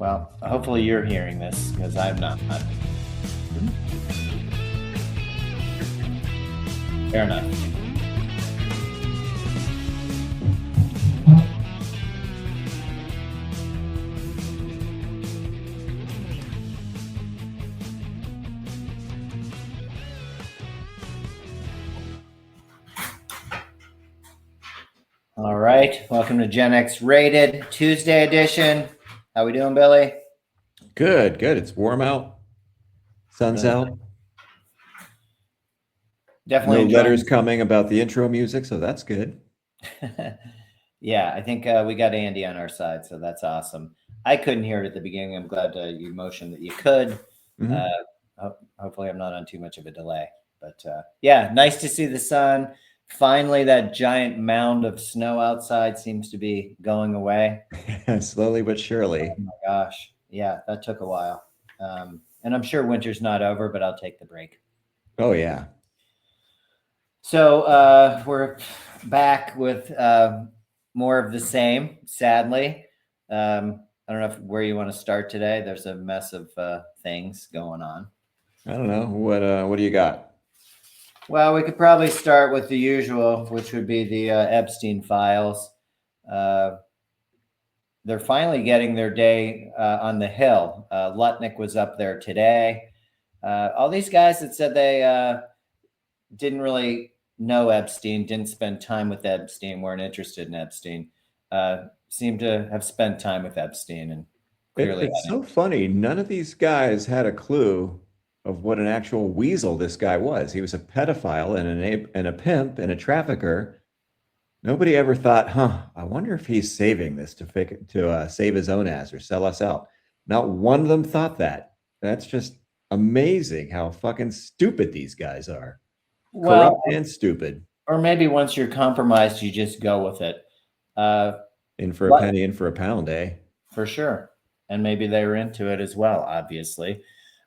Well, hopefully you're hearing this because I'm not. Fair enough. All right, welcome to Gen X Rated Tuesday edition. How we doing, Billy? Good. It's warm out. Sun's out. Definitely No letters coming about the intro music, so that's good. Yeah, I think we got Andy on our side, so that's awesome. I couldn't hear it at the beginning. I'm glad you motioned that you could. Hopefully I'm not on too much of a delay. But yeah, nice to see the sun. Finally, that giant mound of snow outside seems to be going away. Slowly but surely. Oh my gosh. Yeah, that took a while. And I'm sure winter's not over, but I'll take the break. Oh, yeah. So we're back with more of the same, sadly. I don't know where you want to start today. There's a mess of things going on. I don't know. What do you got? Well, we could probably start with the usual, which would be the Epstein files. They're finally getting their day on the Hill. Lutnick was up there today. All these guys that said they didn't really know Epstein, didn't spend time with Epstein, weren't interested in Epstein, seem to have spent time with Epstein. And clearly it's so funny. None of these guys had a clue of what an actual weasel this guy was. He was a pedophile and a pimp and a trafficker. Nobody ever thought, I wonder if he's saving this to save his own ass or sell us out. Not one of them thought that. That's just amazing how fucking stupid these guys are. Corrupt and stupid. Or maybe once you're compromised, you just go with it. In for a penny, in for a pound, eh? For sure. And maybe they were into it as well, obviously.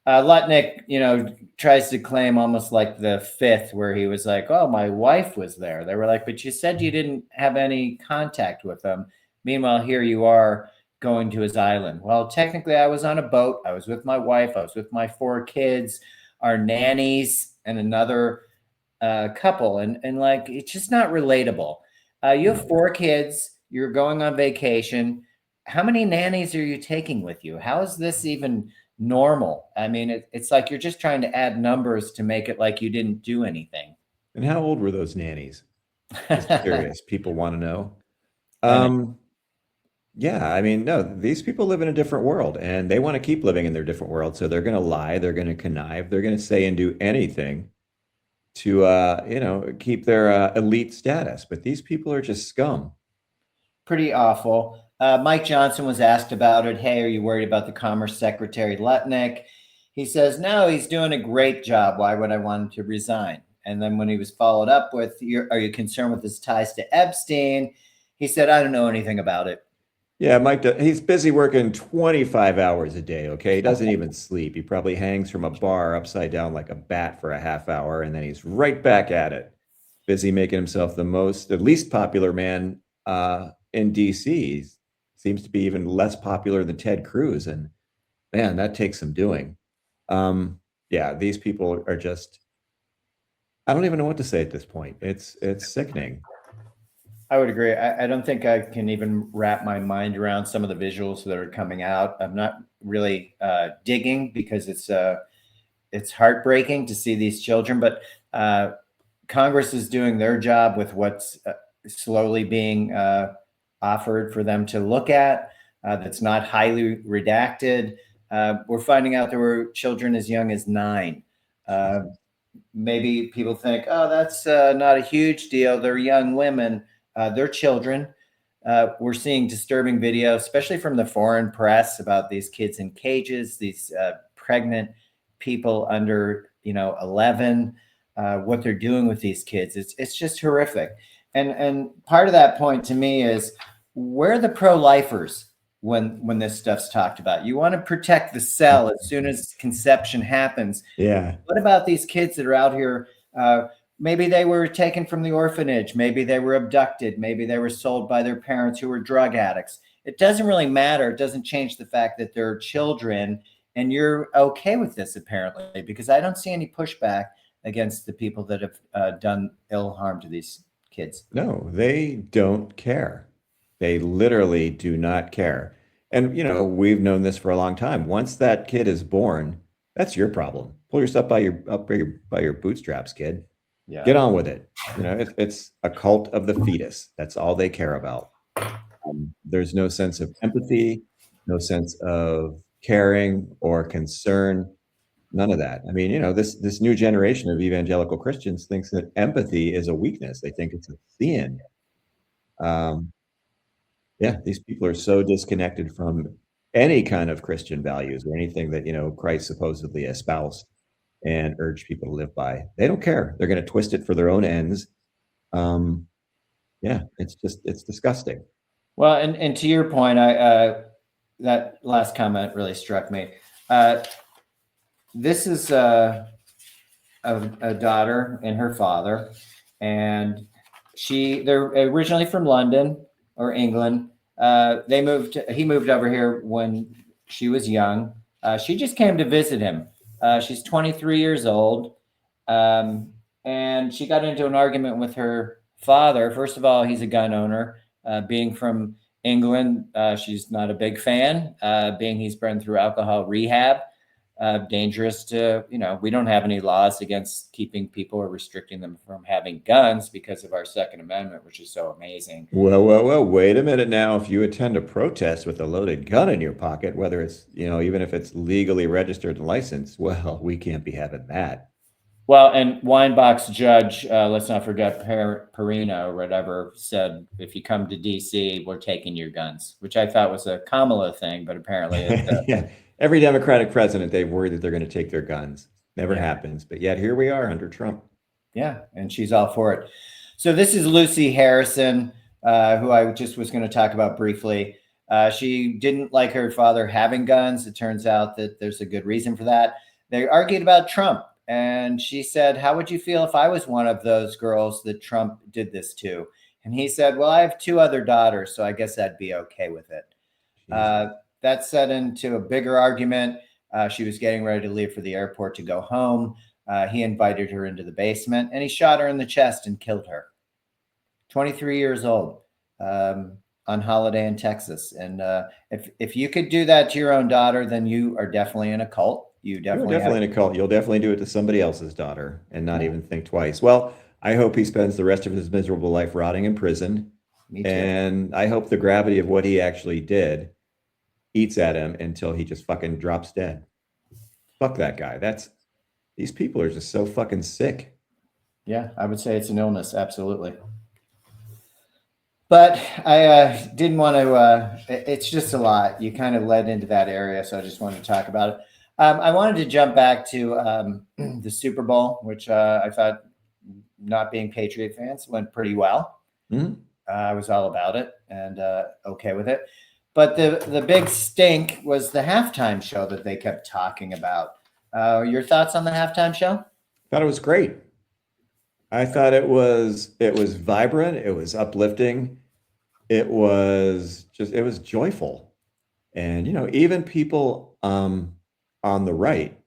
Lutnick, tries to claim almost like the fifth, where he was like, oh, my wife was there. They were like, but you said you didn't have any contact with them. Meanwhile, here you are going to his island. Well, technically, I was on a boat. I was with my wife. I was with my 4 kids, our nannies, and another couple. And like, it's just not relatable. You have 4 kids. You're going on vacation. How many nannies are you taking with you? How is this even normal? I mean, it's like you're just trying to add numbers to make it like you didn't do anything. And how old were those nannies? Just curious. People want to know. Yeah, I mean, no, these people live in a different world and they want to keep living in their different world. So they're going to lie, they're going to connive, they're going to say and do anything to, keep their elite status. But these people are just scum. Pretty awful. Mike Johnson was asked about it. Hey, are you worried about the Commerce Secretary Lutnick? He says, no, he's doing a great job. Why would I want him to resign? And then when he was followed up with, are you concerned with his ties to Epstein? He said, I don't know anything about it. Yeah, Mike, he's busy working 25 hours a day, okay? He doesn't even sleep. He probably hangs from a bar upside down like a bat for a half hour, and then he's right back at it. Busy making himself the least popular man in D.C. Seems to be even less popular than Ted Cruz, and man, that takes some doing. Yeah, these people are just, I don't even know what to say at this point. It's sickening. I would agree. I don't think I can even wrap my mind around some of the visuals that are coming out. I'm not really digging because it's heartbreaking to see these children, but Congress is doing their job with what's slowly being offered for them to look at. That's not highly redacted. We're finding out there were children as young as 9. Maybe people think, oh, that's not a huge deal. They're young women. They're children. We're seeing disturbing videos, especially from the foreign press, about these kids in cages, these pregnant people under 11, what they're doing with these kids. It's just horrific. And part of that point to me is, where are the pro-lifers when this stuff's talked about? You want to protect the cell as soon as conception happens. Yeah. What about these kids that are out here? Maybe they were taken from the orphanage. Maybe they were abducted. Maybe they were sold by their parents who were drug addicts. it doesn't really matter. It doesn't change the fact that they're children, and you're okay with this apparently, because I don't see any pushback against the people that have done ill harm to these kids. No, they don't care. They literally do not care. And we've known this for a long time. Once that kid is born, that's your problem. Pull yourself by your bootstraps, kid. Yeah. Get on with it. It's a cult of the fetus. That's all they care about. There's no sense of empathy, no sense of caring or concern. None of that. I mean, this new generation of evangelical Christians thinks that empathy is a weakness. They think it's a sin. Yeah, these people are so disconnected from any kind of Christian values or anything that Christ supposedly espoused and urged people to live by. They don't care. They're going to twist it for their own ends. Yeah, it's disgusting. Well, and to your point, that last comment really struck me. This is a daughter and her father, and they're originally from London or England. He moved over here when she was young. She just came to visit him. She's 23 years old. And she got into an argument with her father. First of all, he's a gun owner. Being from England, she's not a big fan. Being he's been through alcohol rehab, dangerous to, we don't have any laws against keeping people or restricting them from having guns because of our Second Amendment, which is so amazing. Well, wait a minute now. If you attend a protest with a loaded gun in your pocket, whether it's, even if it's legally registered and licensed, well, we can't be having that. Well, and Weinbach's judge, let's not forget Perina or whatever, said, if you come to D.C., we're taking your guns, which I thought was a Kamala thing, but apparently it's yeah. Every Democratic president, they've worried that they're going to take their guns. Never happens. But yet here we are under Trump. Yeah, and she's all for it. So this is Lucy Harrison, who I just was going to talk about briefly. She didn't like her father having guns. It turns out that there's a good reason for that. They argued about Trump. And she said, how would you feel if I was one of those girls that Trump did this to? And he said, well, I have 2 other daughters, so I guess I'd be okay with it. That set into a bigger argument. She was getting ready to leave for the airport to go home. He invited her into the basement, and he shot her in the chest and killed her. 23 years old, on holiday in Texas. And if you could do that to your own daughter, then you are definitely in a cult. You're definitely in a cult. You'll definitely do it to somebody else's daughter and not even think twice. Well, I hope he spends the rest of his miserable life rotting in prison. Me too. And I hope the gravity of what he actually did eats at him until he just fucking drops dead. Fuck that guy. These people are just so fucking sick. Yeah, I would say it's an illness. Absolutely. But I didn't want to, it's just a lot. You kind of led into that area, so I just wanted to talk about it. I wanted to jump back to the Super Bowl, which I thought, not being Patriot fans, went pretty well. Mm-hmm. I was all about it and okay with it. But the big stink was the halftime show that they kept talking about. Your thoughts on the halftime show? I thought it was great. I thought it was vibrant. It was uplifting. It was joyful. And, even people on the right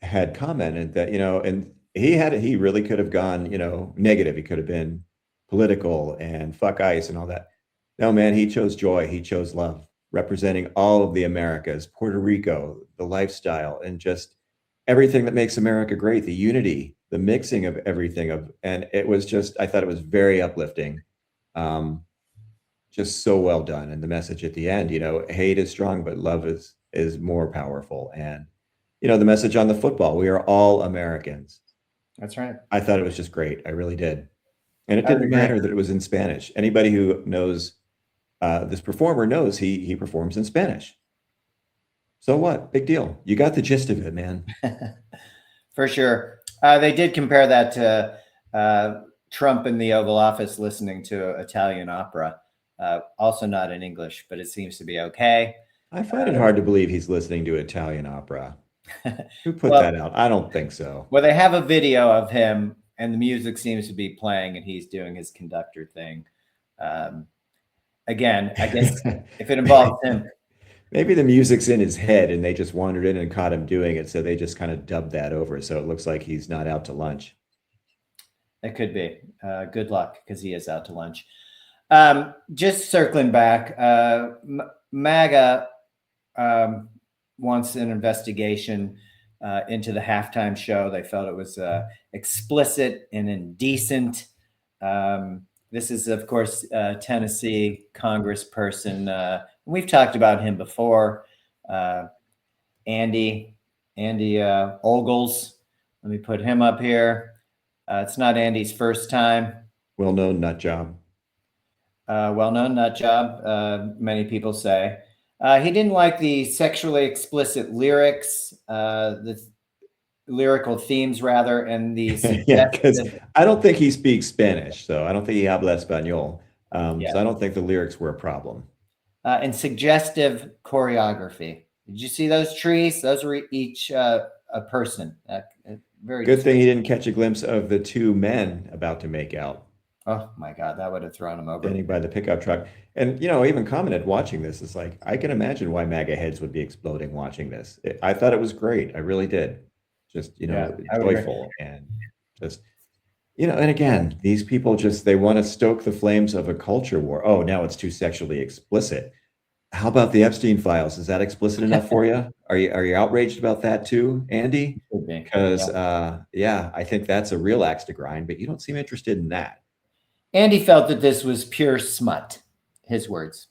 had commented that, and he really could have gone, negative. He could have been political and fuck ICE and all that. No, man, he chose joy. He chose love, representing all of the Americas, Puerto Rico, the lifestyle, and just everything that makes America great, the unity, the mixing of everything. And it was I thought it was very uplifting. Just so well done. And the message at the end, hate is strong, but love is more powerful. And, the message on the football, we are all Americans. That's right. I thought it was just great. I really did. And it didn't matter that it was in Spanish. Anybody who knows this performer knows he performs in Spanish. So what? Big deal. You got the gist of it, man. For sure. They did compare that to Trump in the Oval Office listening to Italian opera. Also not in English, but it seems to be okay. I find it hard to believe he's listening to Italian opera. Who put that out? I don't think so. Well, they have a video of him, and the music seems to be playing, and he's doing his conductor thing. again, I guess if it involves him, Maybe the music's in his head and they just wandered in and caught him doing it. So they just kind of dubbed that over. So it looks like he's not out to lunch. it could be. Good luck, because he is out to lunch. Just circling back, MAGA wants an investigation into the halftime show. They felt it was explicit and indecent. This is, of course, Tennessee Congressperson. We've talked about him before. Andy Ogles. Let me put him up here. It's not Andy's first time. Well-known nut job. Well-known nut job, many people say. He didn't like the sexually explicit lyrics, the lyrical themes, rather, and the yeah, because I don't think he speaks Spanish, so I don't think he habla español. Yeah. So I don't think the lyrics were a problem. And suggestive choreography. Did you see those trees? Those were each a person. Very good thing he didn't catch a glimpse of the two men about to make out. Oh my God, that would have thrown him over. Standing by the pickup truck. And, even commented watching this, it's like, I can imagine why MAGA heads would be exploding watching this. I thought it was great. I really did. Just, joyful and just, and again, these people they want to stoke the flames of a culture war. Oh, now it's too sexually explicit. How about the Epstein files? Is that explicit enough for you? Are you outraged about that too, Andy? Because, I think that's a real axe to grind, but you don't seem interested in that. Andy felt that this was pure smut, his words.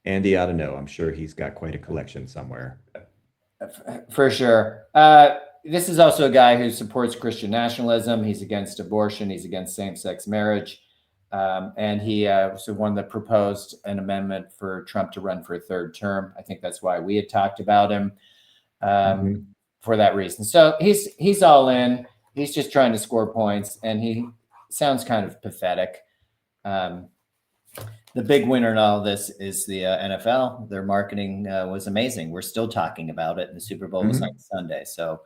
Andy ought to know. I'm sure he's got quite a collection somewhere. For sure. This is also a guy who supports Christian nationalism. He's against abortion. He's against same-sex marriage. And he was the one that proposed an amendment for Trump to run for a third term. I think that's why we had talked about him for that reason. So he's all in. He's just trying to score points, and he sounds kind of pathetic. The big winner in all of this is the NFL. Their marketing was amazing. We're still talking about it, and the Super Bowl was on Sunday. So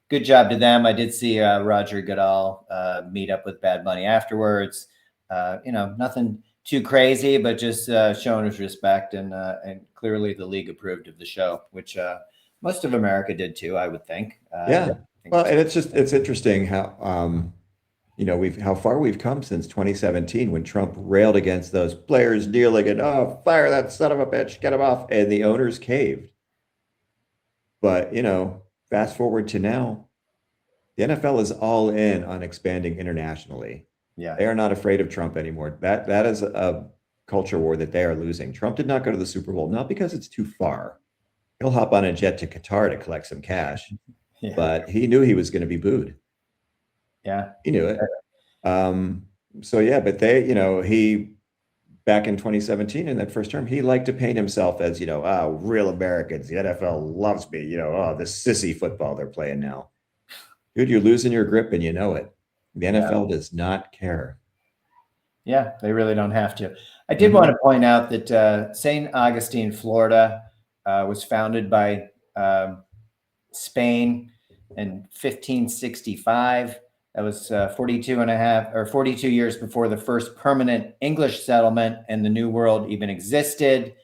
good job to them. I did see Roger Goodell meet up with Bad Bunny afterwards. Nothing too crazy, but just showing his respect, and clearly the league approved of the show, which most of America did too, I would think. Well, and it's interesting how how far we've come since 2017, when Trump railed against those players dealing and fire that son of a bitch, get him off, and the owners caved. But fast forward to now, the NFL is all in on expanding internationally. Yeah, they are not afraid of Trump anymore. That is a culture war that they are losing. Trump did not go to the Super Bowl, not because it's too far. He'll hop on a jet to Qatar to collect some cash, but he knew he was going to be booed. Yeah, he knew it. But he back in 2017 in that first term, he liked to paint himself as real Americans. The NFL loves me. This sissy football they're playing now. Dude, you're losing your grip and you know it. The NFL does not care. Yeah, they really don't have to. I did want to point out that St. Augustine, Florida, was founded by Spain in 1565. That was 42 years before the first permanent English settlement in the New World even existed.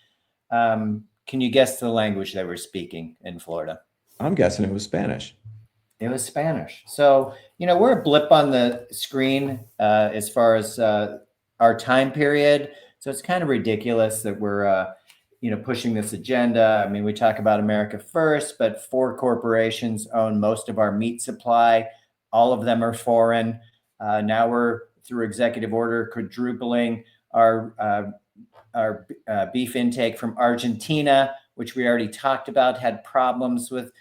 Can you guess the language they were speaking in Florida? I'm guessing it was Spanish. It was Spanish. So, we're a blip on the screen as far as our time period. So it's kind of ridiculous that we're, pushing this agenda. I mean, we talk about America first, but 4 corporations own most of our meat supply. All of them are foreign. Now we're, through executive order, quadrupling our beef intake from Argentina, which we already talked about, had problems with,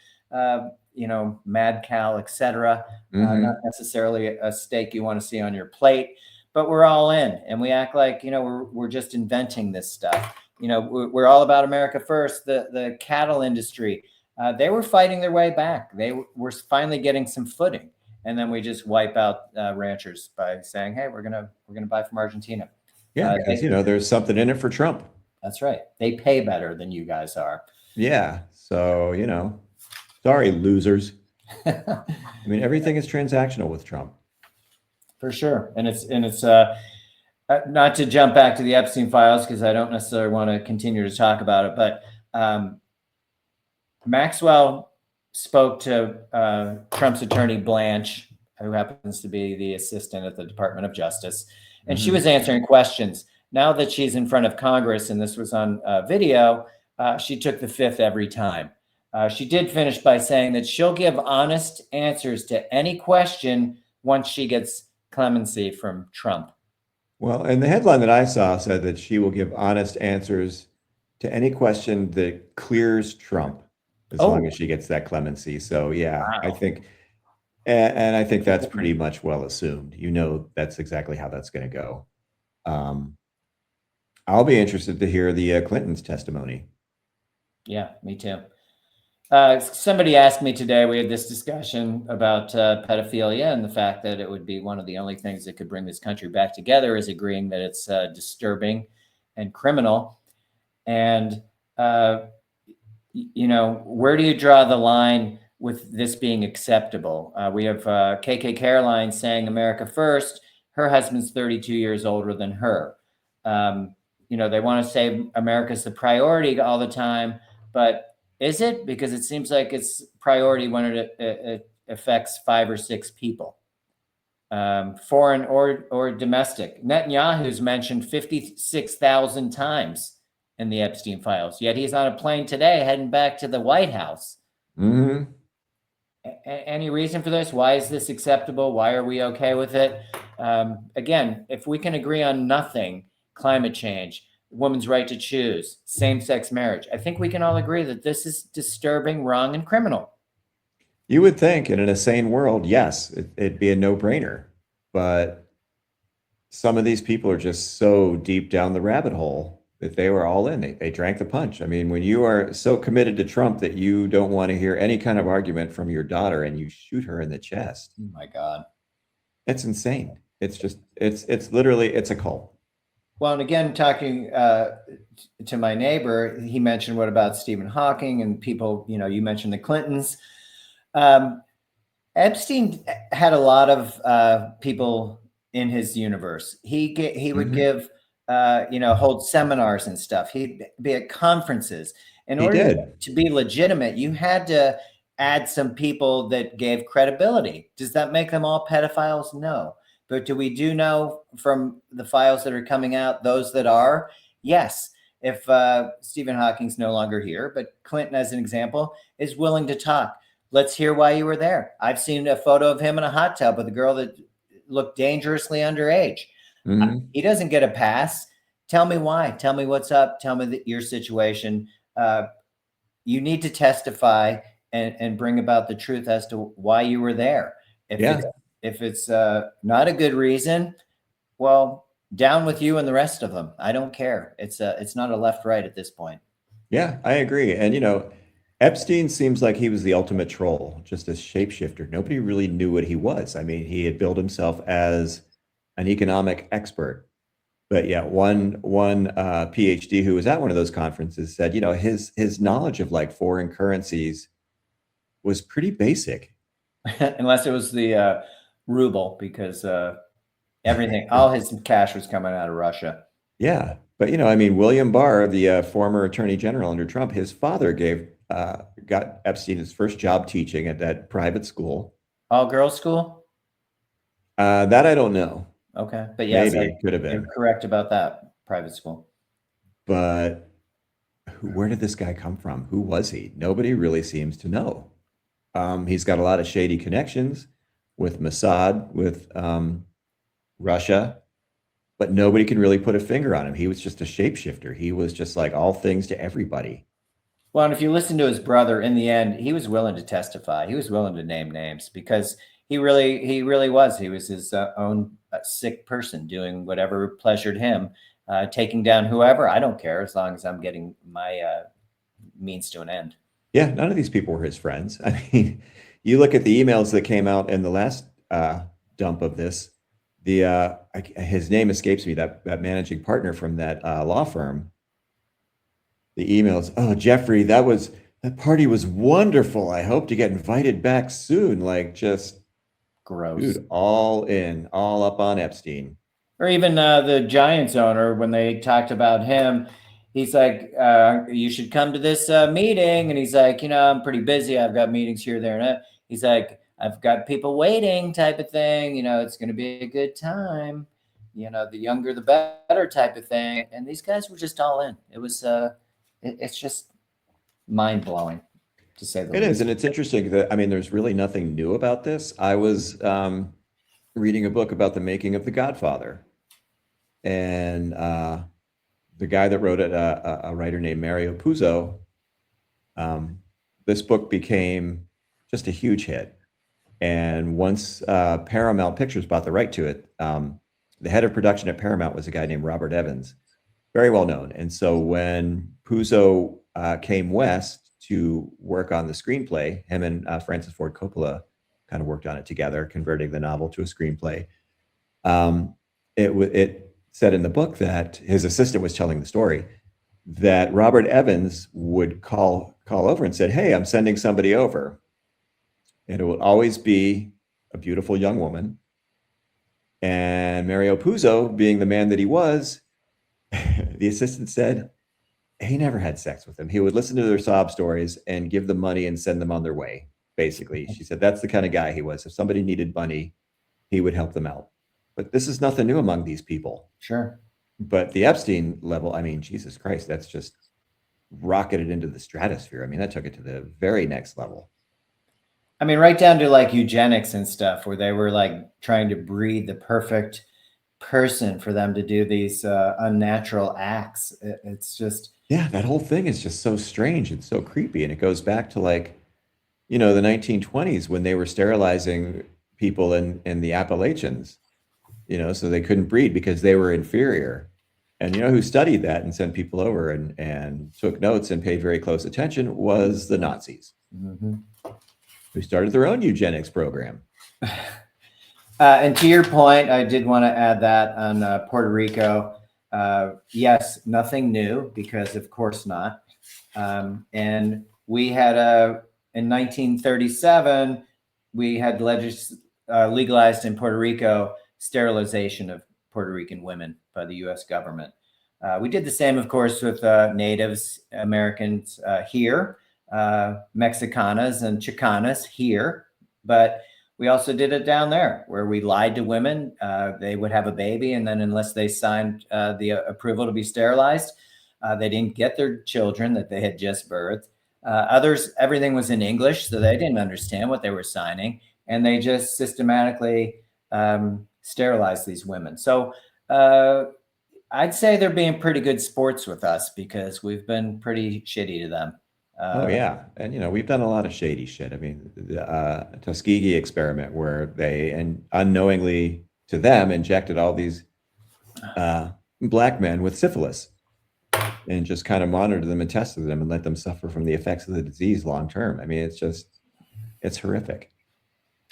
mad cow, et cetera. Not necessarily a steak you want to see on your plate, but we're all in, and we act like, we're just inventing this stuff. We're all about America first. The cattle industry, they were fighting their way back. They were finally getting some footing. And then we just wipe out ranchers by saying, "Hey, we're gonna buy from Argentina." Yeah, because there's something in it for Trump. That's right. They pay better than you guys are. Yeah. So sorry, losers. I mean, everything is transactional with Trump. For sure, and it's not to jump back to the Epstein files, because I don't necessarily want to continue to talk about it, but Maxwell spoke to Trump's attorney, Blanche, who happens to be the assistant at the Department of Justice, and she was answering questions. Now that she's in front of Congress, and this was on video, she took the fifth every time. She did finish by saying that she'll give honest answers to any question once she gets clemency from Trump. Well, and the headline that I saw said that she will give honest answers to any question that clears Trump as long as she gets that clemency. So yeah, Wow. I think, and I think that's pretty much well assumed. You know, that's exactly how that's going to go. I'll be interested to hear the Clinton's testimony. Yeah, me too. Somebody asked me today, we had this discussion about pedophilia and the fact that it would be one of the only things that could bring this country back together is agreeing that it's disturbing and criminal. And, you know, where do you draw the line with this being acceptable? We have KK Caroline saying America first. Her husband's 32 years older than her. You know, they want to say America's the priority all the time, but is it? Because it seems like it's priority when it affects 5 or 6 people, foreign or domestic. Netanyahu's mentioned 56,000 times in the Epstein files, yet he's on a plane today heading back to the White House. Any reason for this? Why is this acceptable? Why are we okay with it? Again, if we can agree on nothing, climate change, women's right to choose, same-sex marriage, I think we can all agree that this is disturbing, wrong, and criminal. You would think in a sane world, yes, it'd be a no-brainer. But some of these people are just so deep down the rabbit hole that they were all in. They drank the punch. I mean, when you are so committed to Trump that you don't want to hear any kind of argument from your daughter and you shoot her in the chest. Oh my God. It's insane. It's just, it's literally, it's a cult. Well, and again, talking to my neighbor, he mentioned what about Stephen Hawking and people, you know, you mentioned the Clintons. Epstein had a lot of people in his universe. He would give, you know, hold seminars and stuff. He'd be at conferences. In order to be legitimate, you had to add some people that gave credibility. Does that make them all pedophiles? No. But do we know from the files that are coming out, those that are? Yes. If Stephen Hawking's no longer here, but Clinton, as an example, is willing to talk. Let's hear why you were there. I've seen a photo of him in a hot tub with a girl that looked dangerously underage. He doesn't get a pass. Tell me why. Tell me what's up. Tell me your situation. You need to testify and bring about the truth as to why you were there. If it's not a good reason, well, down with you and the rest of them. I don't care. It's not a left-right at this point. Yeah, I agree. And, you know, Epstein seems like he was the ultimate troll, just a shapeshifter. Nobody really knew what he was. I mean, he had billed himself as an economic expert. But yeah, one PhD who was at one of those conferences said, you know, his knowledge of like foreign currencies was pretty basic. Unless it was the ruble, because everything, all his cash was coming out of Russia. Yeah. But, you know, I mean, William Barr, the former attorney general under Trump, his father got Epstein his first job teaching at that private school. All girls school? That I don't know. Okay. But yes, maybe it could have been. You're correct about that, private school. But where did this guy come from? Who was he? Nobody really seems to know. He's got a lot of shady connections with Mossad, with Russia, but nobody can really put a finger on him. He was just a shapeshifter. He was just like all things to everybody. Well, and if you listen to his brother, in the end, he was willing to testify. He was willing to name names because he really was. He was his own sick person doing whatever pleasured him, taking down whoever. I don't care as long as I'm getting my means to an end. Yeah, none of these people were his friends. I mean, you look at the emails that came out in the last dump of this. His name escapes me. That managing partner from that law firm. The emails. Oh, Jeffrey, that party was wonderful. I hope to get invited back soon. Like, just gross. Dude, all up on Epstein. Or even the Giants owner, when they talked about him, he's like, you should come to this meeting. And he's like, I'm pretty busy. I've got meetings here, there, and that. He's like, I've got people waiting type of thing. It's going to be a good time. The younger, the better type of thing. And these guys were just all in. It was, it's just mind blowing, to say the It least. is, and it's interesting that, I mean, there's really nothing new about this. I was reading a book about the making of The Godfather, and the guy that wrote it, a writer named Mario Puzo. This book became just a huge hit, and once Paramount Pictures bought the right to it, the head of production at Paramount was a guy named Robert Evans, very well known. And so when Puzo came west to work on the screenplay, him and Francis Ford Coppola kind of worked on it together, converting the novel to a screenplay. It said in the book that his assistant was telling the story that Robert Evans would call over and said, "Hey, I'm sending somebody over," and it would always be a beautiful young woman. And Mario Puzo, being the man that he was, the assistant said he never had sex with them. He would listen to their sob stories and give them money and send them on their way. Basically, she said that's the kind of guy he was. If somebody needed money, he would help them out. But this is nothing new among these people. Sure. But the Epstein level, I mean, Jesus Christ, that's just rocketed into the stratosphere. I mean, that took it to the very next level. I mean, right down to like eugenics and stuff, where they were like trying to breed the perfect person for them to do these unnatural acts. It's just, yeah, that whole thing is just so strange and so creepy. And it goes back to like, the 1920s when they were sterilizing people in the Appalachians, so they couldn't breed because they were inferior. And who studied that and sent people over and took notes and paid very close attention was the Nazis, who started their own eugenics program. And to your point, I did want to add that on Puerto Rico. Yes, nothing new, because of course not. And we had in 1937, we had legalized in Puerto Rico sterilization of Puerto Rican women by the U.S. government. We did the same, of course, with Natives Americans here, Mexicanas and Chicanas here, but we also did it down there, where we lied to women. They would have a baby, and then unless they signed the approval to be sterilized, they didn't get their children that they had just birthed. Others, everything was in English, so they didn't understand what they were signing, and they just systematically sterilized these women. So I'd say they're being pretty good sports with us, because we've been pretty shitty to them. Oh yeah, and we've done a lot of shady shit. I mean, the Tuskegee experiment, where they and unknowingly to them injected all these black men with syphilis, and just kind of monitored them and tested them and let them suffer from the effects of the disease long term. I mean, it's horrific.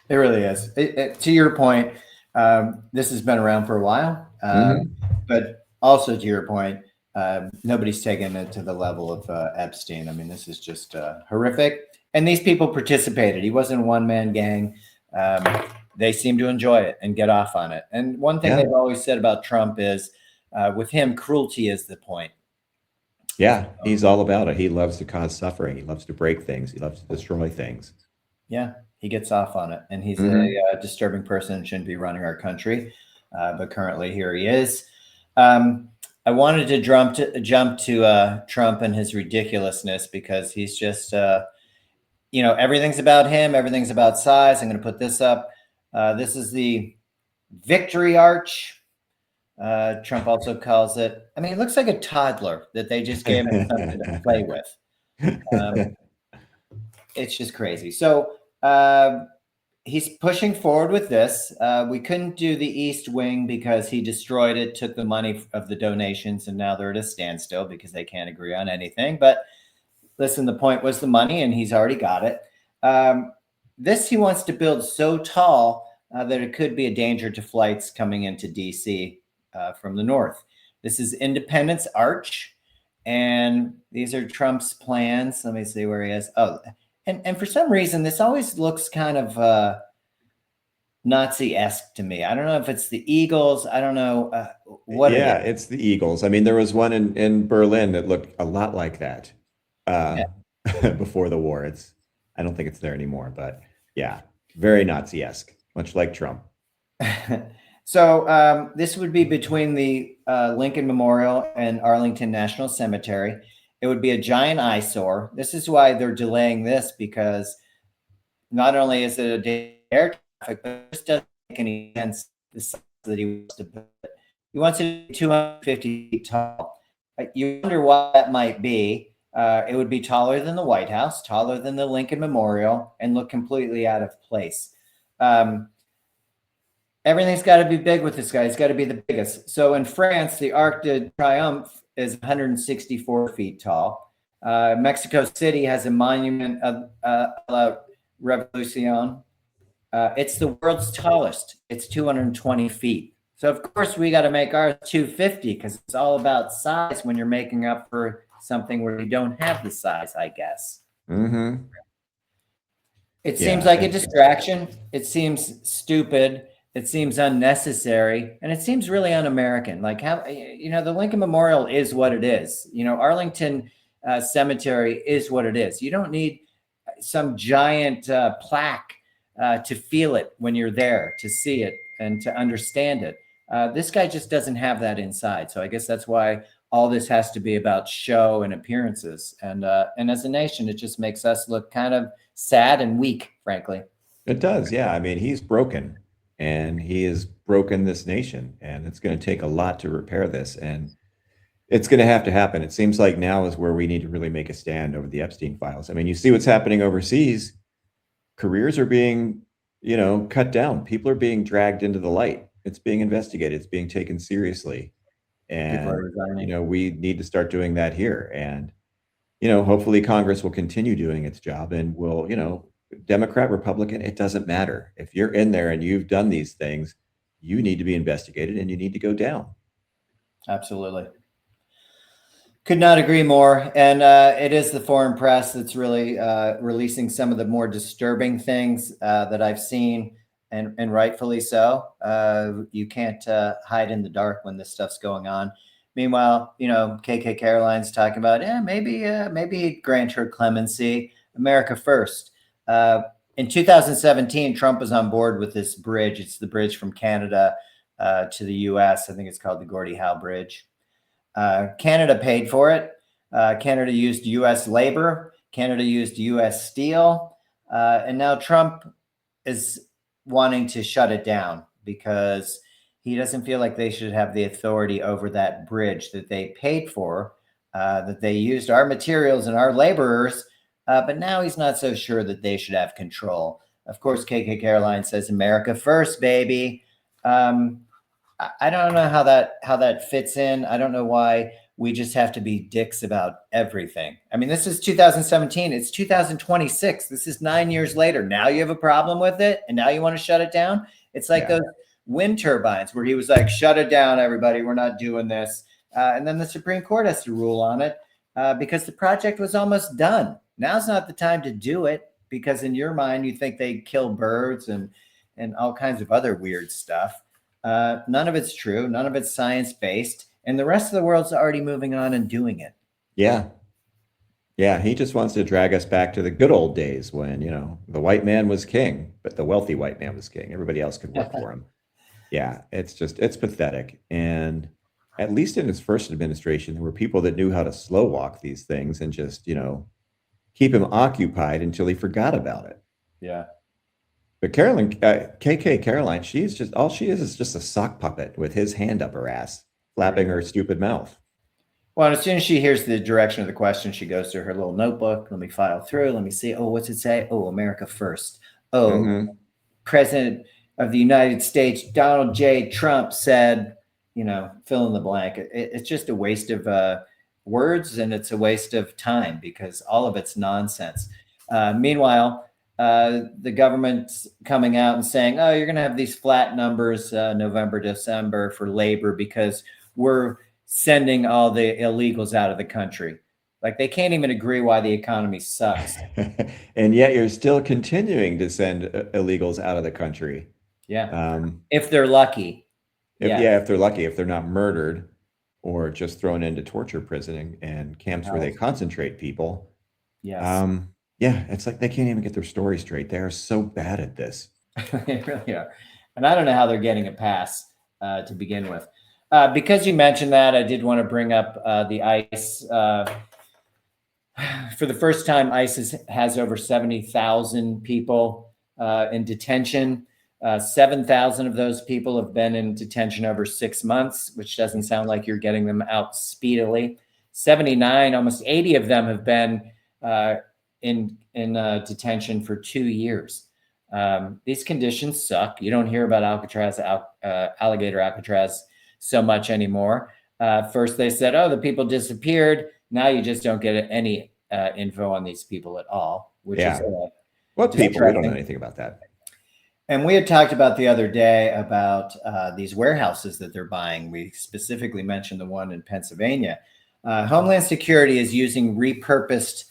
It really is. To your point, this has been around for a while, but also to your point, nobody's taken it to the level of Epstein. I mean, this is just horrific. And these people participated. He wasn't a one-man gang. They seem to enjoy it and get off on it. And one thing they've always said about Trump is, with him, cruelty is the point. Yeah, he's all about it. He loves to cause suffering. He loves to break things. He loves to destroy things. Yeah, he gets off on it. And he's a disturbing person and shouldn't be running our country. But currently, here he is. I wanted to jump to Trump and his ridiculousness, because he's just, everything's about him. Everything's about size. I'm going to put this up. This is the Victory Arch. Trump also calls it, I mean, it looks like a toddler that they just gave him something to play with. It's just crazy. So he's pushing forward with this. We couldn't do the East Wing because he destroyed it, took the money of the donations, and now they're at a standstill because they can't agree on anything. But listen, the point was the money, and he's already got it. This he wants to build so tall that it could be a danger to flights coming into D.C. From the north. This is Independence Arch, and these are Trump's plans. Let me see where he is. Oh, and for some reason, this always looks kind of Nazi-esque to me. I don't know if it's the Eagles. I don't know what it Yeah, is. it's the Eagles. I mean, there was one in Berlin that looked a lot like that uh, Yeah. before the war. I don't think it's there anymore, but yeah, very Nazi-esque, much like Trump. So this would be between the Lincoln Memorial and Arlington National Cemetery. It would be a giant eyesore. This is why they're delaying this, because not only is it a day air traffic, but it just doesn't make any sense the size that he wants to build it. He wants it to be 250 feet tall. You wonder why that might be. It would be taller than the White House, taller than the Lincoln Memorial, and look completely out of place. Everything's got to be big with this guy. He's got to be the biggest. So in France, the Arc de Triomphe is 164 feet tall. Mexico City has a monument of La Revolucion. It's the world's tallest. It's 220 feet. So of course we got to make ours 250 because it's all about size when you're making up for something where you don't have the size, I guess. Hmm. It seems Yeah, like a distraction. It seems stupid. It seems unnecessary, and it seems really un-American. Like how the Lincoln Memorial is what it is. Arlington Cemetery is what it is. You don't need some giant plaque to feel it when you're there, to see it and to understand it. This guy just doesn't have that inside. So I guess that's why all this has to be about show and appearances. And as a nation, it just makes us look kind of sad and weak, frankly. it does. Yeah, I mean, he's broken, and he has broken this nation, and it's going to take a lot to repair this, and it's going to happen. It seems like now is where we need to really make a stand over the Epstein files. I mean, you see what's happening overseas. Careers are being, cut down. People are being dragged into the light. It's being investigated. It's being taken seriously. People are And, resigning. we need to start doing that here. And, hopefully Congress will continue doing its job and will, Democrat, Republican, it doesn't matter. If you're in there and you've done these things, you need to be investigated and you need to go down. Absolutely. Could not agree more. And it is the foreign press that's really releasing some of the more disturbing things that I've seen, and rightfully so. You can't hide in the dark when this stuff's going on. Meanwhile, KK Caroline's talking about, maybe grant her clemency. America first. In 2017, Trump was on board with this bridge. It's the bridge from Canada to the U.S. I think it's called the Gordie Howe Bridge. Canada paid for it. Canada used U.S. labor. Canada used U.S. steel. And now Trump is wanting to shut it down because he doesn't feel like they should have the authority over that bridge that they paid for, that they used our materials and our laborers. But now he's not so sure that they should have control. Of course, KK Caroline says, America first, baby. I don't know how that fits in. I don't know why we just have to be dicks about everything. I mean, this is 2017. It's 2026. This is 9 years later. Now you have a problem with it, and now you want to shut it down. It's like those wind turbines where he was like, "Shut it down, everybody. We're not doing this." And then the Supreme Court has to rule on it because the project was almost done. Now's not the time to do it because in your mind you think they kill birds and all kinds of other weird stuff. None of it's true. None of it's science-based. And the rest of the world's already moving on and doing it. Yeah. Yeah. He just wants to drag us back to the good old days when, the white man was king, but the wealthy white man was king. Everybody else could work for him. Yeah. It's pathetic. And at least in his first administration, there were people that knew how to slow walk these things and just, keep him occupied until he forgot about it. Yeah. But KK Caroline, all she is just a sock puppet with his hand up her ass, flapping her stupid mouth. Well, as soon as she hears the direction of the question, she goes to her little notebook. Let me file through. Let me see. Oh, what's it say? Oh, America first. Oh, President of the United States, Donald J. Trump said, fill in the blank. It's just a waste of words, and it's a waste of time because all of it's nonsense. Meanwhile, the government's coming out and saying, oh, you're going to have these flat numbers November, December for labor because we're sending all the illegals out of the country. Like they can't even agree why the economy sucks. And yet you're still continuing to send illegals out of the country. Yeah. Um, If they're lucky. Yeah. if they're lucky, if they're not murdered or just thrown into torture prison and camps where they Hell, concentrate people. yes. Yeah, it's like they can't even get their story straight. They are so bad at this. They really are. And I don't know how they're getting a pass to begin with. Because you mentioned that, I did want to bring up the ICE. For the first time, ICE has over 70,000 people in detention. 7,000 of those people have been in detention over 6 months, which doesn't sound like you're getting them out speedily. 79, almost 80 of them have been in detention for 2 years. These conditions suck. You don't hear about alligator Alcatraz so much anymore. First they said, oh, the people disappeared. Now you just don't get any info on these people at all, which is what people? We don't know anything about that. And we had talked about the other day about these warehouses that they're buying. We specifically mentioned the one in Pennsylvania. Homeland Security is using a repurposed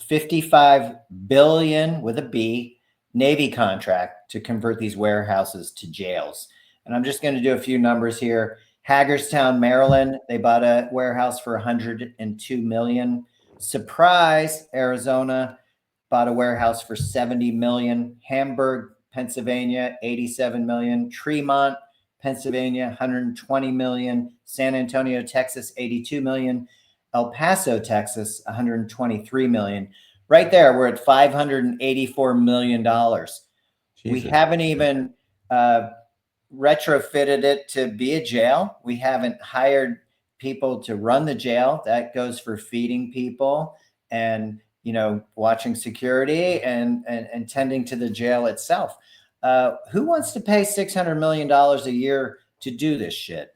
55 billion with a B Navy contract to convert these warehouses to jails. And I'm just going to do a few numbers here. Hagerstown, Maryland, they bought a warehouse for 102 million. Surprise, Arizona bought a warehouse for 70 million. Hamburg, Pennsylvania, 87 million. Tremont, Pennsylvania, 120 million. San Antonio, Texas, 82 million. El Paso, Texas, 123 million. Right there, we're at $584 million. We haven't even retrofitted it to be a jail. We haven't hired people to run the jail. That goes for feeding people and, you know, watching security and tending to the jail itself. Who wants to pay $600 million a year to do this shit?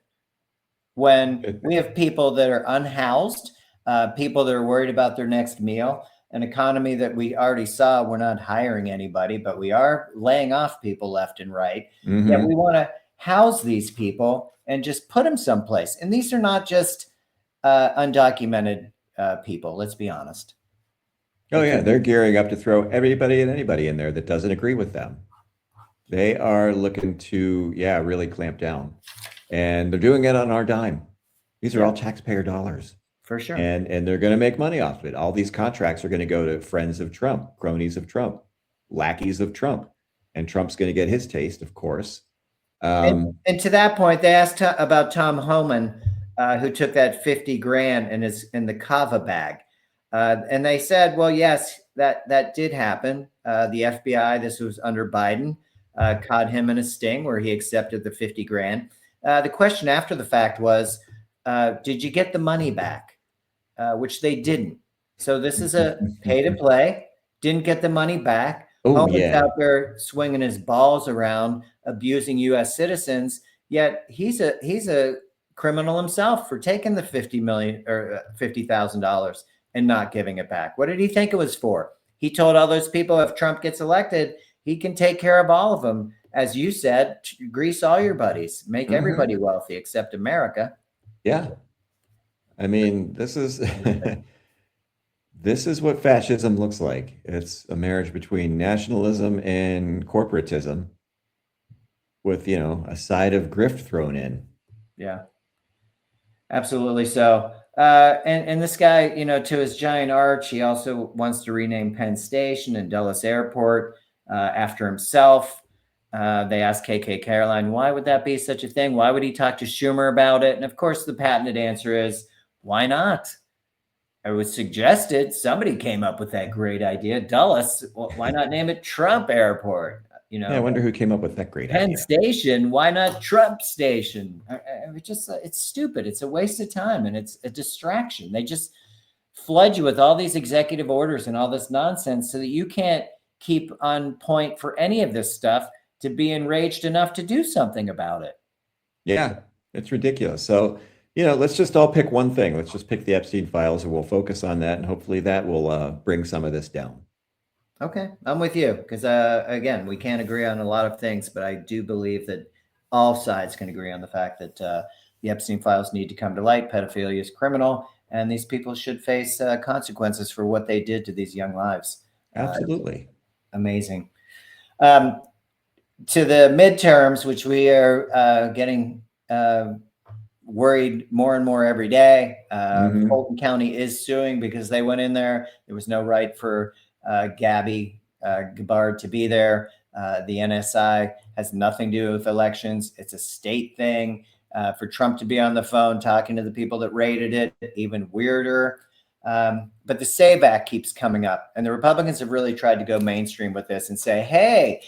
When we have people that are unhoused, people that are worried about their next meal, an economy that we already saw, we're not hiring anybody, but we are laying off people left and right. Mm-hmm. Yet we want to house these people and just put them someplace. And these are not just undocumented people, let's be honest. Oh, yeah, they're gearing up to throw everybody and anybody in there that doesn't agree with them. They are looking to, really clamp down. And they're doing it on our dime. These are all taxpayer dollars. For sure. And they're going to make money off of it. All these contracts are going to go to friends of Trump, cronies of Trump, lackeys of Trump. And Trump's going to get his taste, of course. And to that point, they asked about Tom Homan, who took that 50 grand in the Kava bag. And they said, well, yes, that did happen. The FBI, this was under Biden, caught him in a sting where he accepted the 50 grand. The question after the fact was, did you get the money back? Which they didn't. So this is a pay to play, didn't get the money back. Homan's out there swinging his balls around, abusing U.S. citizens, yet he's a criminal himself for taking the $50 million or $50,000 and not giving it back. What did he think it was for? He told all those people, if Trump gets elected, he can take care of all of them. As you said, grease all your buddies, make everybody wealthy except America. Yeah. I mean, this is this is what fascism looks like. It's a marriage between nationalism and corporatism with, a side of grift thrown in. Yeah, absolutely. So, and this guy, to his giant arch, he also wants to rename Penn Station and Dulles Airport after himself. They asked KK Caroline, why would that be such a thing? Why would he talk to Schumer about it? And of course, the patented answer is, why not? It was suggested. Somebody came up with that great idea. Dulles, why not name it Trump Airport? I wonder who came up with that great idea. Penn Station, why not Trump Station? It's stupid. It's a waste of time and it's a distraction. They just flood you with all these executive orders and all this nonsense so that you can't keep on point for any of this stuff to be enraged enough to do something about it. Yeah, it's ridiculous. So, let's just all pick one thing. Let's just pick the Epstein files and we'll focus on that. And hopefully that will bring some of this down. Okay, I'm with you because, again, we can't agree on a lot of things, but I do believe that all sides can agree on the fact that the Epstein files need to come to light. Pedophilia is criminal, and these people should face consequences for what they did to these young lives. Absolutely. Amazing. to the midterms, which we are getting worried more and more every day. Fulton County is suing because they went in there. There was no right for Gabby Gabbard to be there. The NSI has nothing to do with elections. It's a state thing. For Trump to be on the phone talking to the people that rated it, even weirder. But the SAVE Act keeps coming up, and the Republicans have really tried to go mainstream with this and say, hey,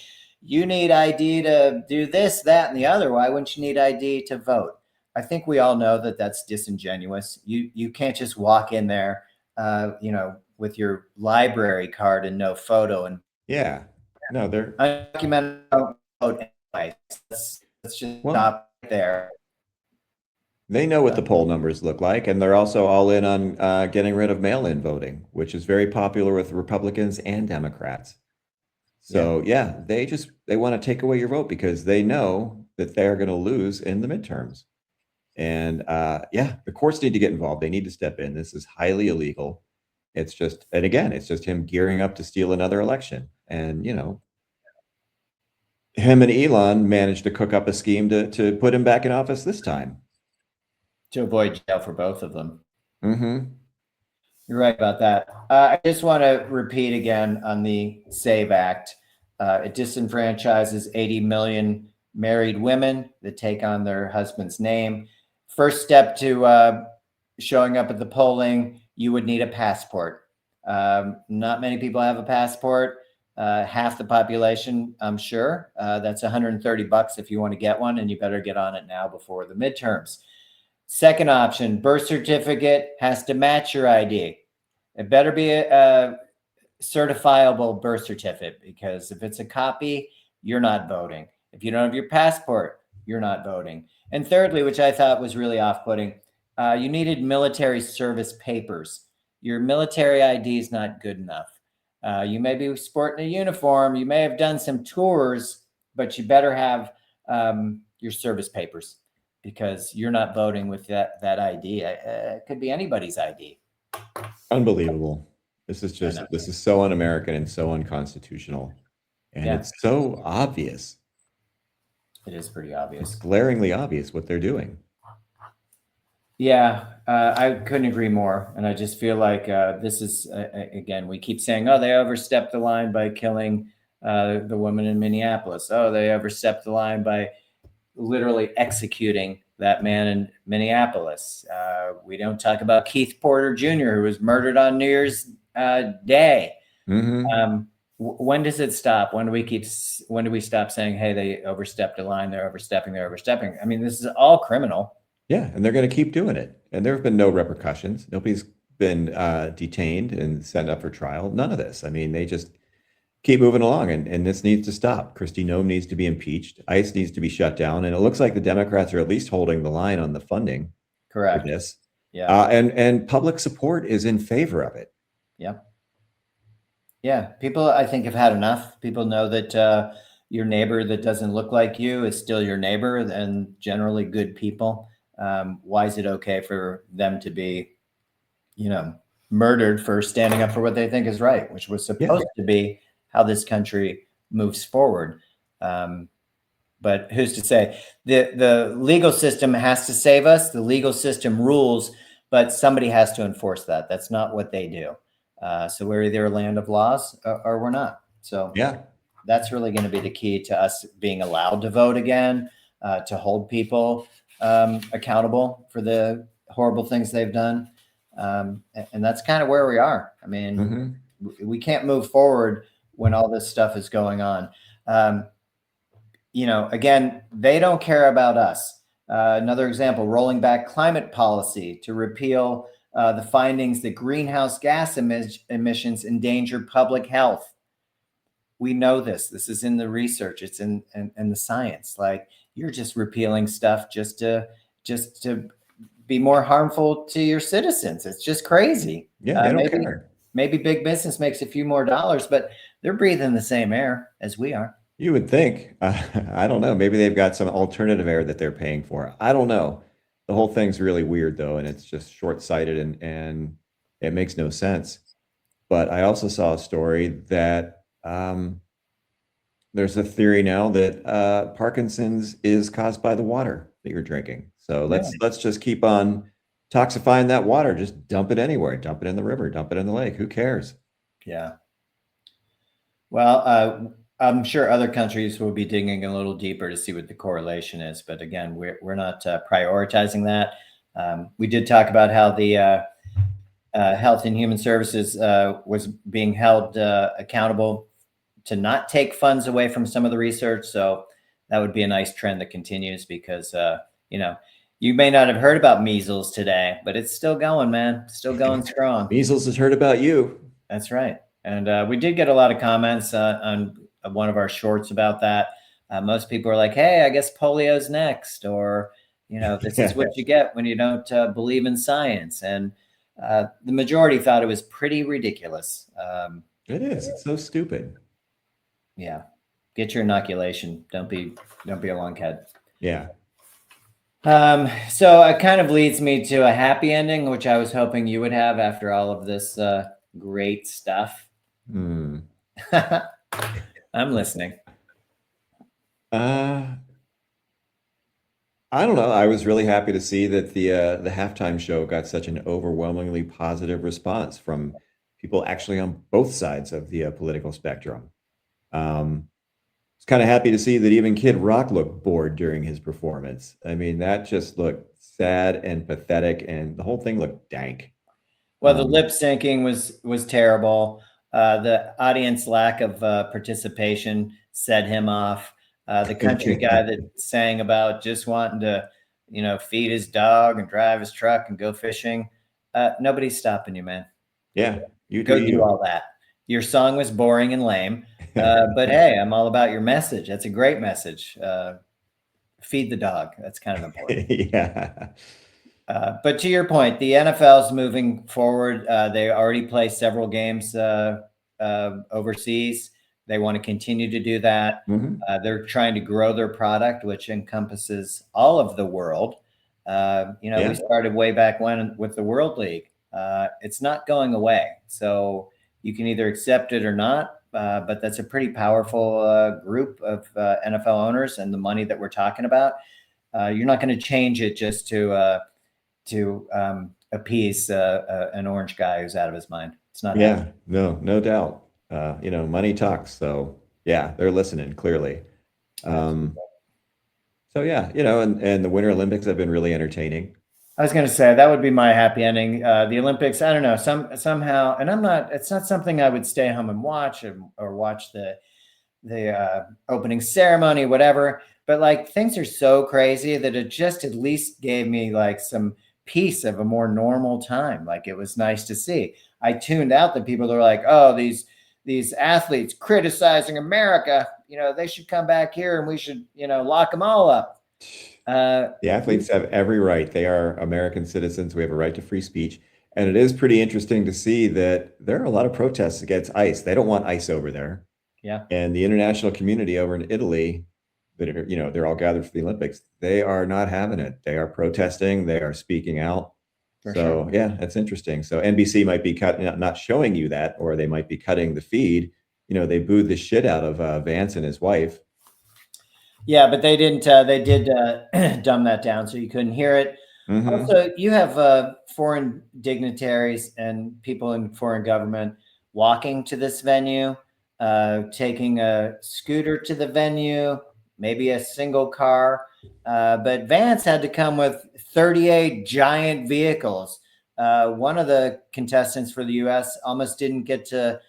you need ID to do this, that, and the other. Why wouldn't you need ID to vote? I think we all know that that's disingenuous. You can't just walk in there, with your library card and no photo and Yeah. No, they're undocumented vote anyway. Let's just stop there. they know what the poll numbers look like, and they're also all in on getting rid of mail-in voting, which is very popular with Republicans and Democrats. So yeah, they want to take away your vote because they know that they're going to lose in the midterms. And yeah, the courts need to get involved. They need to step in. This is highly illegal. It's just, and again, it's just him gearing up to steal another election. And him and Elon managed to cook up a scheme to put him back in office this time. To avoid jail for both of them. Mm-hmm. You're right about that. I just want to repeat again on the SAVE Act. It disenfranchises 80 million married women that take on their husband's name. First step to showing up at the polling, you would need a passport. Not many people have a passport. Half the population, I'm sure. That's $130 if you want to get one, and you better get on it now before the midterms. Second option, birth certificate has to match your ID. It better be a certifiable birth certificate, because if it's a copy, you're not voting. If you don't have your passport, you're not voting. And thirdly, which I thought was really off-putting, you needed military service papers. Your military ID is not good enough. You may be sporting a uniform, you may have done some tours, but you better have your service papers, because you're not voting with that ID. It could be anybody's ID. Unbelievable. This is so un-American and so unconstitutional. And it's so obvious. It is pretty obvious. It's glaringly obvious what they're doing. Yeah, I couldn't agree more. And I just feel like this is, again, we keep saying, oh, they overstepped the line by killing the woman in Minneapolis. Oh, they overstepped the line by literally executing that man in Minneapolis. We don't talk about Keith Porter Jr., who was murdered on New Year's Day. Mm-hmm. When does it stop? When do we stop saying, hey, they overstepped a line, they're overstepping? I mean, this is all criminal. Yeah, and they're going to keep doing it. And there have been no repercussions. Nobody's been detained and sent up for trial. None of this. I mean, they just keep moving along, and this needs to stop. Kristi Noem needs to be impeached. ICE needs to be shut down, and it looks like the Democrats are at least holding the line on the funding. Correct. For this. Yeah. And public support is in favor of it. Yeah. Yeah. People, I think, have had enough. People know that your neighbor that doesn't look like you is still your neighbor, and generally good people. Why is it okay for them to be, murdered for standing up for what they think is right, which was supposed to be how this country moves forward. But who's to say? The legal system has to save us. The legal system rules, but somebody has to enforce that. That's not what they do. So we're either a land of laws or we're not. So that's really going to be the key to us being allowed to vote again, to hold people accountable for the horrible things they've done. And that's kind of where we are. I mean, we can't move forward when all this stuff is going on. Again, they don't care about us. Another example, rolling back climate policy to repeal the findings that greenhouse gas emissions endanger public health. We know this. This is in the research. It's in the science. Like, you're just repealing stuff just to be more harmful to your citizens. It's just crazy. Yeah, they don't care. Maybe big business makes a few more dollars, but they're breathing the same air as we are. You would think. I don't know. Maybe they've got some alternative air that they're paying for. I don't know. The whole thing's really weird, though, and it's just short-sighted, and it makes no sense. But I also saw a story that There's a theory now that Parkinson's is caused by the water that you're drinking. So let's just keep on toxifying that water. Just dump it anywhere. Dump it in the river. Dump it in the lake. Who cares? Yeah. Well, I'm sure other countries will be digging a little deeper to see what the correlation is. But again, we're not prioritizing that. We did talk about how the Health and Human Services was being held accountable to not take funds away from some of the research. So that would be a nice trend that continues because, you may not have heard about measles today, but it's still going, man. Still going strong. Measles has heard about you. That's right. And we did get a lot of comments on one of our shorts about that. Most people are like, hey, I guess polio's next, or, this is what you get when you don't believe in science. And the majority thought it was pretty ridiculous. It is. It's so stupid. Yeah. Get your inoculation. Don't be a lunkhead. Yeah. So it kind of leads me to a happy ending, which I was hoping you would have after all of this great stuff. I'm listening. I don't know. I was really happy to see that the halftime show got such an overwhelmingly positive response from people actually on both sides of the political spectrum. Was kind of happy to see that even Kid Rock looked bored during his performance. I mean, that just looked sad and pathetic, and the whole thing looked dank. Well, the lip syncing was terrible. The audience lack of participation set him off. The country guy that sang about just wanting to, feed his dog and drive his truck and go fishing. Nobody's stopping you, man. Yeah, you Go do all that. Your song was boring and lame, but hey, I'm all about your message. That's a great message. Feed the dog. That's kind of important. Yeah. But to your point, the NFL is moving forward. They already play several games overseas. They want to continue to do that. They're trying to grow their product, which encompasses all of the world. We started way back when with the World League. It's not going away. So you can either accept it or not. But that's a pretty powerful group of NFL owners, and the money that we're talking about. You're not going to change it just to appease an orange guy who's out of his mind. It's not. Yeah, no doubt. Money talks. So yeah, they're listening clearly. So yeah, and the Winter Olympics have been really entertaining. I was going to say that would be my happy ending. The Olympics, I don't know, somehow, and it's not something I would stay home and watch or watch the opening ceremony, whatever. But like things are so crazy that it just at least gave me like some piece of a more normal time. Like it was nice to see. I tuned out the people that are like, oh, these athletes criticizing America, they should come back here and we should, lock them all up. The athletes have every right. They are American citizens. We have a right to free speech. And it is pretty interesting to see that there are a lot of protests against ICE. They don't want ICE over there. Yeah. And the international community over in Italy, that are, they're all gathered for the Olympics. They are not having it. They are protesting. They are speaking out. So yeah, that's interesting. So NBC might be not showing you that, or they might be cutting the feed. They booed the shit out of Vance and his wife. Yeah, but they didn't. They did dumb that down, so you couldn't hear it. Also, you have foreign dignitaries and people in foreign government walking to this venue, taking a scooter to the venue, maybe a single car. But Vance had to come with 38 giant vehicles. One of the contestants for the U.S. almost didn't get to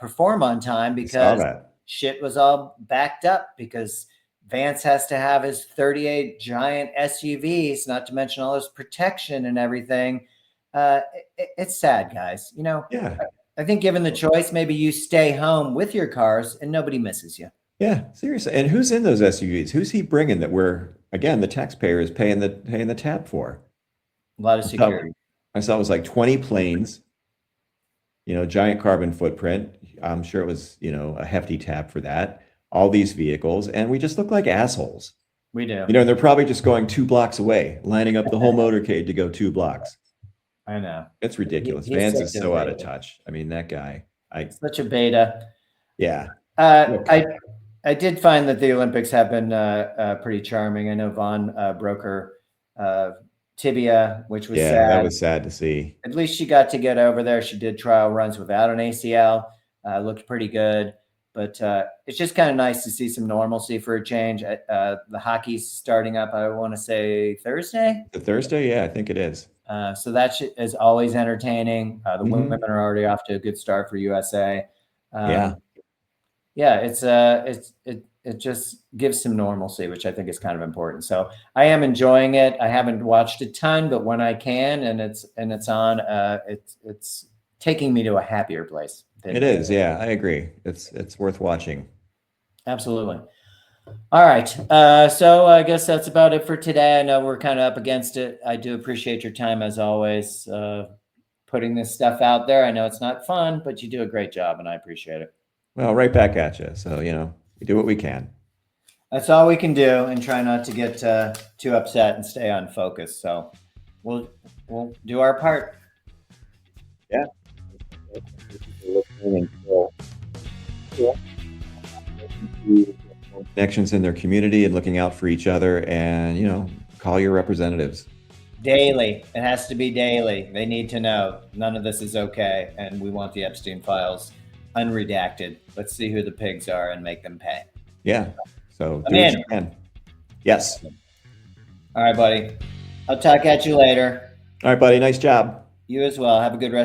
perform on time because shit was all backed up because Vance has to have his 38 giant SUVs, not to mention all his protection and everything. It's sad, guys. Yeah. I think given the choice, maybe you stay home with your cars and nobody misses you. Yeah, seriously. And who's in those SUVs? Who's he bringing that again, the taxpayer is paying the tab for? A lot of security. I saw it was like 20 planes, giant carbon footprint. I'm sure it was, a hefty tab for that. All these vehicles, and we just look like assholes. We do. And they're probably just going 2 blocks away, lining up the whole motorcade to go 2 blocks. I know. It's ridiculous. Vance is so out of touch. I mean, that guy. Such a beta. Yeah. I did find that the Olympics have been pretty charming. I know Vaughn broke her tibia, which was Yeah, that sad. was sad to see. At least she got to get over there. She did trial runs without an ACL. Looked pretty good. But it's just kind of nice to see some normalcy for a change. The hockey's starting up, I want to say Thursday. The Thursday, yeah, I think it is. So that is always entertaining. The Mhm. women are already off to a good start for USA. Yeah. Yeah, it just gives some normalcy, which I think is kind of important. So I am enjoying it. I haven't watched a ton, but when I can and it's on, it's taking me to a happier place. It is, yeah, I agree. It's worth watching. Absolutely. All right. So I guess that's about it for today. I know we're kind of up against it. I do appreciate your time as always, putting this stuff out there. I know it's not fun, but you do a great job and I appreciate it. Well, right back at you. So, we do what we can. That's all we can do, and try not to get too upset and stay on focus. So we'll do our part. Yeah. Connections in their community and looking out for each other, and call your representatives. Daily. It has to be daily. They need to know none of this is okay, and we want the Epstein files unredacted. Let's see who the pigs are and make them pay. Yeah. So do what you can. Yes. All right, buddy. I'll talk at you later. All right, buddy. Nice job. You as well. Have a good rest